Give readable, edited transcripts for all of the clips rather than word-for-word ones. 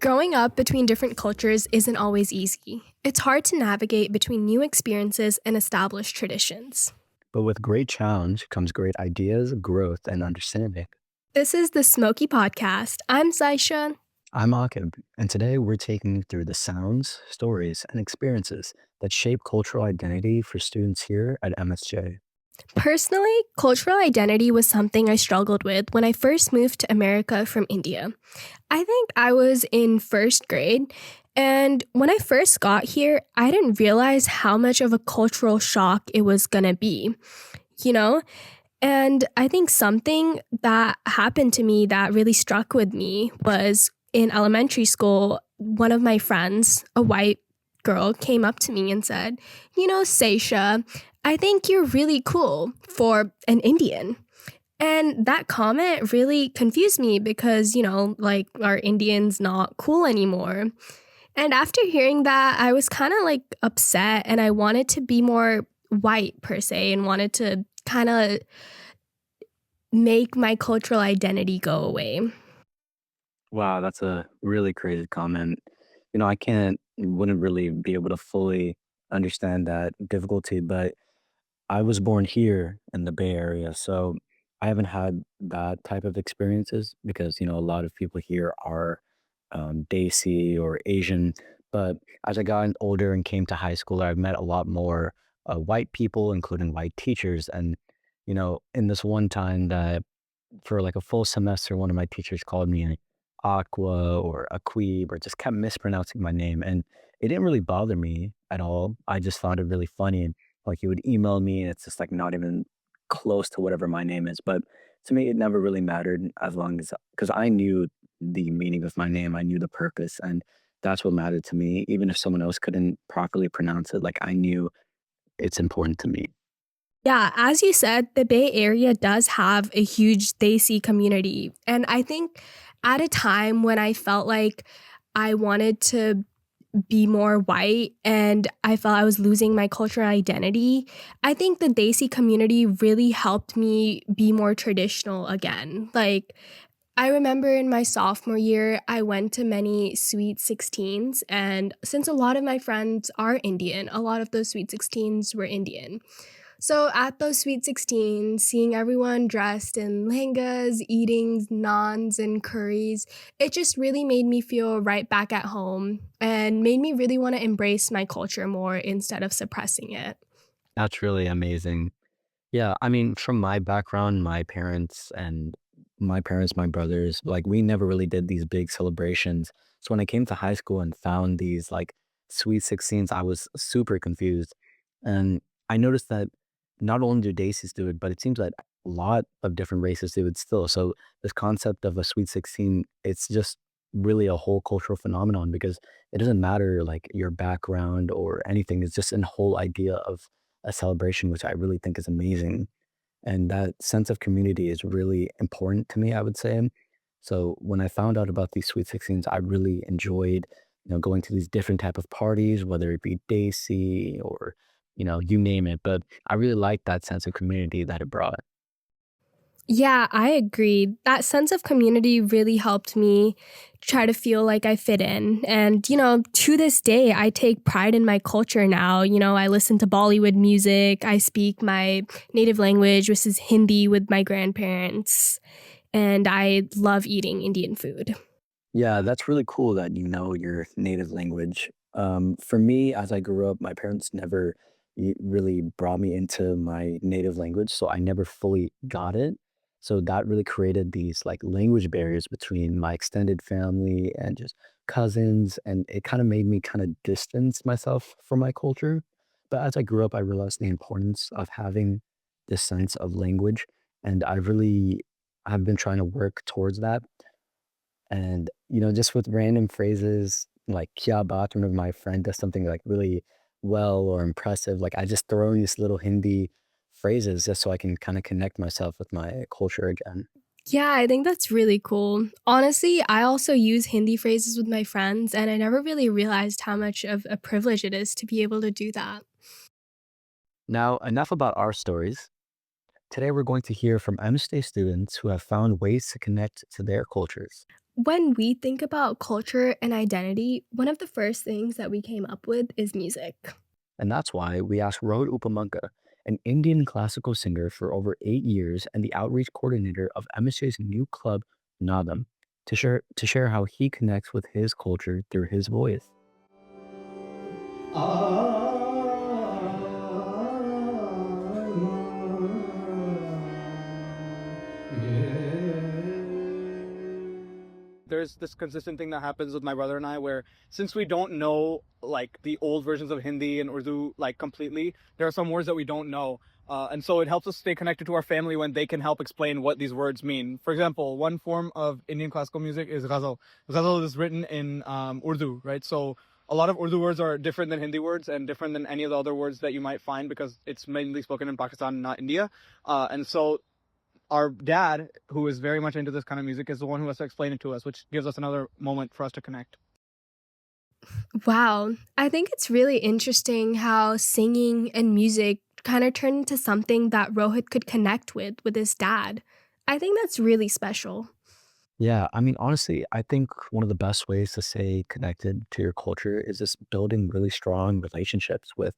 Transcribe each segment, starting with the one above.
Growing up between different cultures isn't always easy. It's hard to navigate between new experiences and established traditions. But with great challenge comes great ideas, growth, and understanding. This is the Smokie Podcast. I'm Saesha. I'm Aaqib, and today we're taking you through the sounds, stories, and experiences that shape cultural identity for students here at MSJ. Personally, cultural identity was something I struggled with when I first moved to America from India. I think I was in first grade, and when I first got here, I didn't realize how much of a cultural shock it was gonna be, you know? And I think something that happened to me that really struck with me was in elementary school, one of my friends, a white girl, came up to me and said, Saesha, I think you're really cool for an Indian. And that comment really confused me because, are Indians not cool anymore? And after hearing that, I was kind of upset and I wanted to be more white per se and wanted to kind of make my cultural identity go away. Wow, that's a really crazy comment. Wouldn't really be able to fully understand that difficulty, but I was born here in the Bay Area, so I haven't had that type of experiences because, a lot of people here are Desi or Asian. But as I got older and came to high school, I've met a lot more white people, including white teachers. And, in this one time that for like a full semester, one of my teachers called me Aqua or Aaqib or just kept mispronouncing my name. And it didn't really bother me at all. I just found it really funny. And like he would email me and it's just like not even close to whatever my name is. But to me, it never really mattered as long as, because I knew the meaning of my name, I knew the purpose. And that's what mattered to me. Even if someone else couldn't properly pronounce it, like I knew it's important to me. Yeah, as you said, the Bay Area does have a huge Desi community. And I think at a time when I felt like I wanted to be more white and I felt I was losing my cultural identity, I think the Desi community really helped me be more traditional again. I remember in my sophomore year, I went to many Sweet 16s, and since a lot of my friends are Indian, a lot of those Sweet 16s were Indian. So at those Sweet 16s, seeing everyone dressed in lehengas, eating naans and curries, it just really made me feel right back at home and made me really want to embrace my culture more instead of suppressing it. That's really amazing. Yeah, I mean, from my background, my brothers, like we never really did these big celebrations. So when I came to high school and found these like Sweet 16s, I was super confused. And I noticed that not only do Daisies do it, but it seems that a lot of different races do it still. So this concept of a Sweet 16, it's just really a whole cultural phenomenon because it doesn't matter like your background or anything. It's just a whole idea of a celebration, which I really think is amazing. And that sense of community is really important to me, I would say. So when I found out about these Sweet 16s, I really enjoyed, going to these different type of parties, whether it be Daisy or, you name it. But I really liked that sense of community that it brought. Yeah, I agree. That sense of community really helped me try to feel like I fit in. And, to this day, I take pride in my culture now. I listen to Bollywood music. I speak my native language, which is Hindi, with my grandparents. And I love eating Indian food. Yeah, that's really cool that you know your native language. For me, as I grew up, my parents never really brought me into my native language, so I never fully got it. So that really created these like language barriers between my extended family and just cousins, and it kind of made me kind of distance myself from my culture. But as I grew up, I realized the importance of having this sense of language, and I've been trying to work towards that. And, just with random phrases like "kya baat," whenever my friend does something like really well or impressive, like I just throw in these little Hindi phrases just so I can kind of connect myself with my culture again. Yeah, I think that's really cool. Honestly, I also use Hindi phrases with my friends, and I never really realized how much of a privilege it is to be able to do that. Now, enough about our stories. Today, we're going to hear from MSTay students who have found ways to connect to their cultures. When we think about culture and identity, one of the first things that we came up with is music. And that's why we asked Rohit Upamaka, an Indian classical singer for over 8 years and the outreach coordinator of MSJ's new club, Nadam, to share how he connects with his culture through his voice. There's this consistent thing that happens with my brother and I where since we don't know like the old versions of Hindi and Urdu like completely, there are some words that we don't know. And so it helps us stay connected to our family when they can help explain what these words mean. For example, one form of Indian classical music is ghazal. Ghazal is written in Urdu, right? So a lot of Urdu words are different than Hindi words and different than any of the other words that you might find because it's mainly spoken in Pakistan, not India. And so our dad, who is very much into this kind of music, is the one who has to explain it to us, which gives us another moment for us to connect. Wow, I think it's really interesting how singing and music kind of turned into something that Rohit could connect with his dad. I think that's really special. Yeah, I mean, honestly, I think one of the best ways to stay connected to your culture is just building really strong relationships with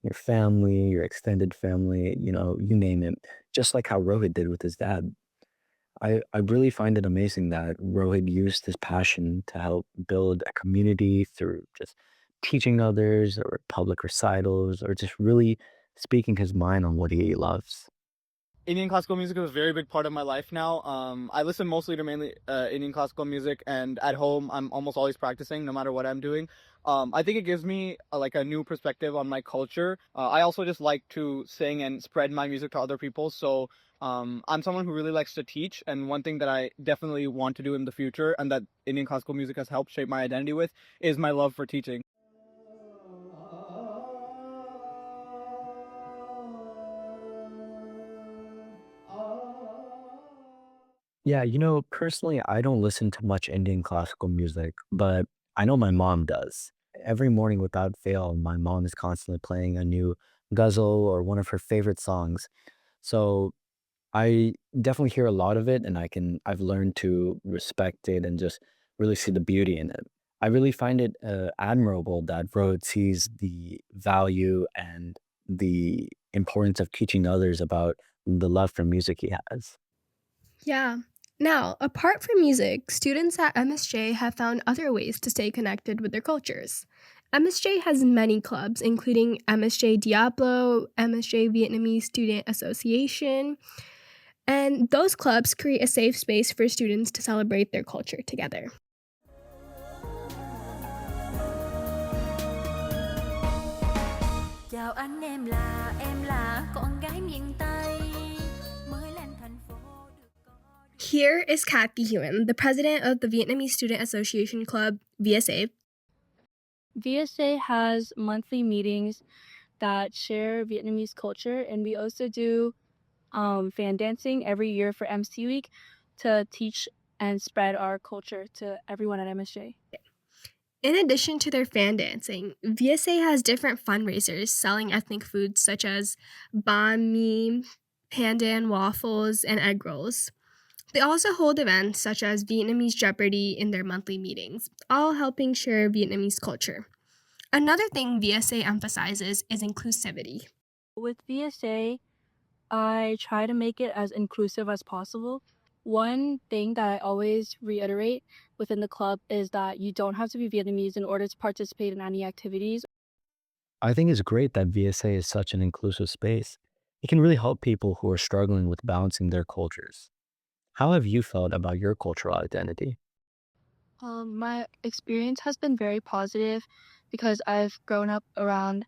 your family, your extended family, you name it, just like how Rohit did with his dad. I really find it amazing that Rohit used his passion to help build a community through just teaching others or public recitals or just really speaking his mind on what he loves. Indian classical music is a very big part of my life now. I listen mostly to mainly Indian classical music, and at home I'm almost always practicing, no matter what I'm doing. I think it gives me like a new perspective on my culture. I also just like to sing and spread my music to other people. So I'm someone who really likes to teach, and one thing that I definitely want to do in the future, and that Indian classical music has helped shape my identity with, is my love for teaching. Yeah, personally, I don't listen to much Indian classical music, but I know my mom does. Every morning without fail, my mom is constantly playing a new ghazal or one of her favorite songs. So I definitely hear a lot of it and I've learned to respect it and just really see the beauty in it. I really find it admirable that Rhodes sees the value and the importance of teaching others about the love for music he has. Yeah. Now, apart from music, students at MSJ have found other ways to stay connected with their cultures. MSJ has many clubs, including MSJ Diablo, MSJ Vietnamese Student Association, and those clubs create a safe space for students to celebrate their culture together. Chào anh em là con gái miền Tây mới lên thành phố được có Here is Kathy Huyn, the president of the Vietnamese Student Association Club, VSA. VSA has monthly meetings that share Vietnamese culture, and we also do fan dancing every year for MC Week to teach and spread our culture to everyone at MSJ. In addition to their fan dancing, VSA has different fundraisers selling ethnic foods such as banh mi, pandan waffles, and egg rolls. They also hold events such as Vietnamese Jeopardy in their monthly meetings, all helping share Vietnamese culture. Another thing VSA emphasizes is inclusivity. With VSA, I try to make it as inclusive as possible. One thing that I always reiterate within the club is that you don't have to be Vietnamese in order to participate in any activities. I think it's great that VSA is such an inclusive space. It can really help people who are struggling with balancing their cultures. How have you felt about your cultural identity? My experience has been very positive because I've grown up around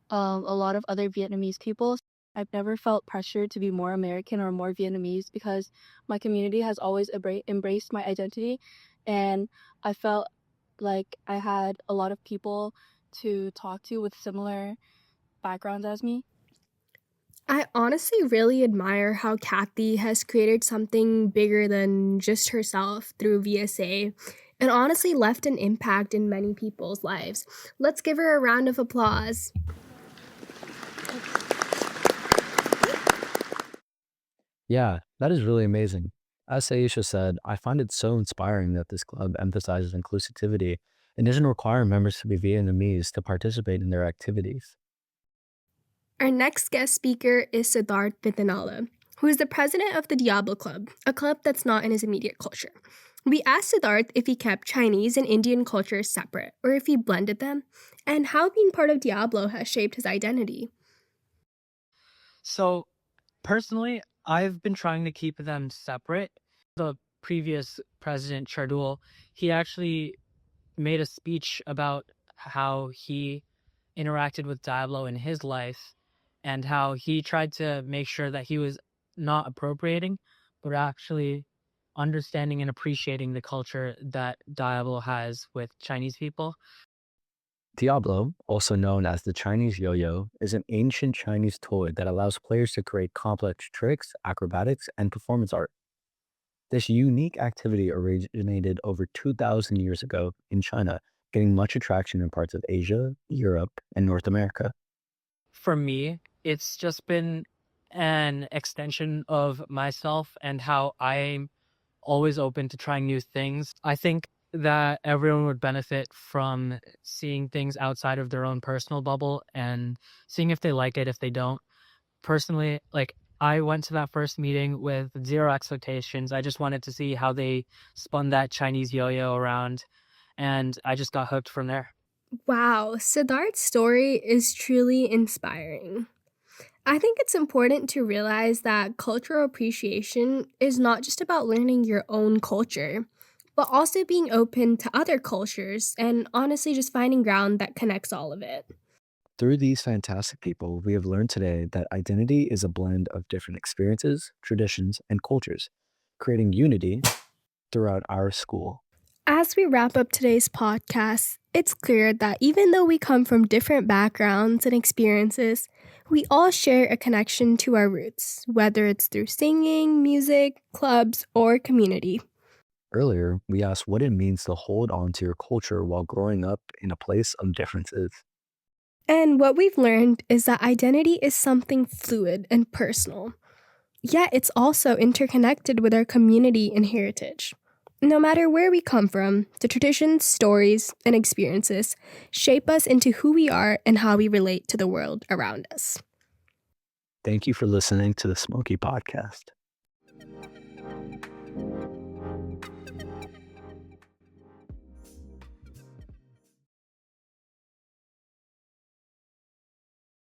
a lot of other Vietnamese people. I've never felt pressured to be more American or more Vietnamese because my community has always embraced my identity, and I felt like I had a lot of people to talk to with similar backgrounds as me. I honestly really admire how Kathy has created something bigger than just herself through VSA and honestly left an impact in many people's lives. Let's give her a round of applause. Yeah, that is really amazing. As Saesha said, I find it so inspiring that this club emphasizes inclusivity and doesn't require members to be Vietnamese to participate in their activities. Our next guest speaker is Sidharth Vitthanala, who is the president of the Diablo Club, a club that's not in his immediate culture. We asked Sidharth if he kept Chinese and Indian cultures separate, or if he blended them, and how being part of Diablo has shaped his identity. So personally, I've been trying to keep them separate. The previous president, Chardul, he actually made a speech about how he interacted with Diablo in his life and how he tried to make sure that he was not appropriating, but actually understanding and appreciating the culture that Diablo has with Chinese people. Diablo, also known as the Chinese yo-yo, is an ancient Chinese toy that allows players to create complex tricks, acrobatics, and performance art. This unique activity originated over 2,000 years ago in China, getting much attraction in parts of Asia, Europe, and North America. For me, it's just been an extension of myself and how I'm always open to trying new things. I think that everyone would benefit from seeing things outside of their own personal bubble and seeing if they like it, if they don't. Personally, like I went to that first meeting with zero expectations. I just wanted to see how they spun that Chinese yo-yo around, and I just got hooked from there. Wow, Sidharth's story is truly inspiring. I think it's important to realize that cultural appreciation is not just about learning your own culture, but also being open to other cultures and honestly just finding ground that connects all of it. Through these fantastic people, we have learned today that identity is a blend of different experiences, traditions, and cultures, creating unity throughout our school. As we wrap up today's podcast, it's clear that even though we come from different backgrounds and experiences, we all share a connection to our roots, whether it's through singing, music, clubs, or community. Earlier, we asked what it means to hold on to your culture while growing up in a place of differences. And what we've learned is that identity is something fluid and personal, yet it's also interconnected with our community and heritage. No matter where we come from, the traditions, stories, and experiences shape us into who we are and how we relate to the world around us. Thank you for listening to the Smokie Podcast.